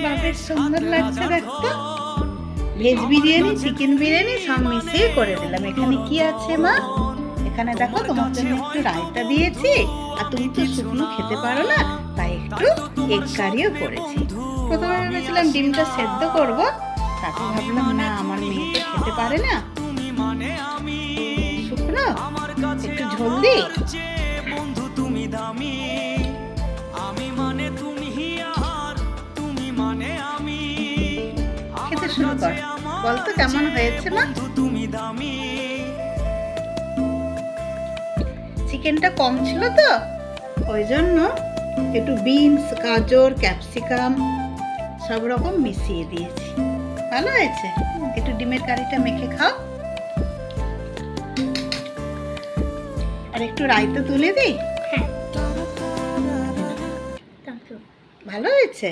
বাপের সুন্দর লাগছে দেখতে। ভেজ বিরিয়ানি, চিকেন বিরিয়ানি সব মিশিয়ে করে দিলাম। এখানে কি আছে মা? এখানে দেখো তোমার জন্য একটু রায়তা দিয়েছি, আর তুমি তো শুকনো খেতে পারো না, তাই একটু এগ কারিও করেছি। প্রথমে ভেবেছিলাম ডিমটা সেদ্ধ করব, তারপর ভাবলাম না, আমার মেয়ে তো খেতে পারে না, শুকনো একটু ঝোল দিই। খেতে শুরু কর, বলতো কেমন হয়েছে মা? চিকেনটা কম ছিল তো, ওই জন্য একটু বিনস, গাজর, ক্যাপসিকাম সব রকম মিশিয়ে দিয়েছি। ভালো হয়েছে। একটু ডিমের কারিটা মেখে খাও, আর একটু রায়তা তুলে দিই। ভালো হয়েছে।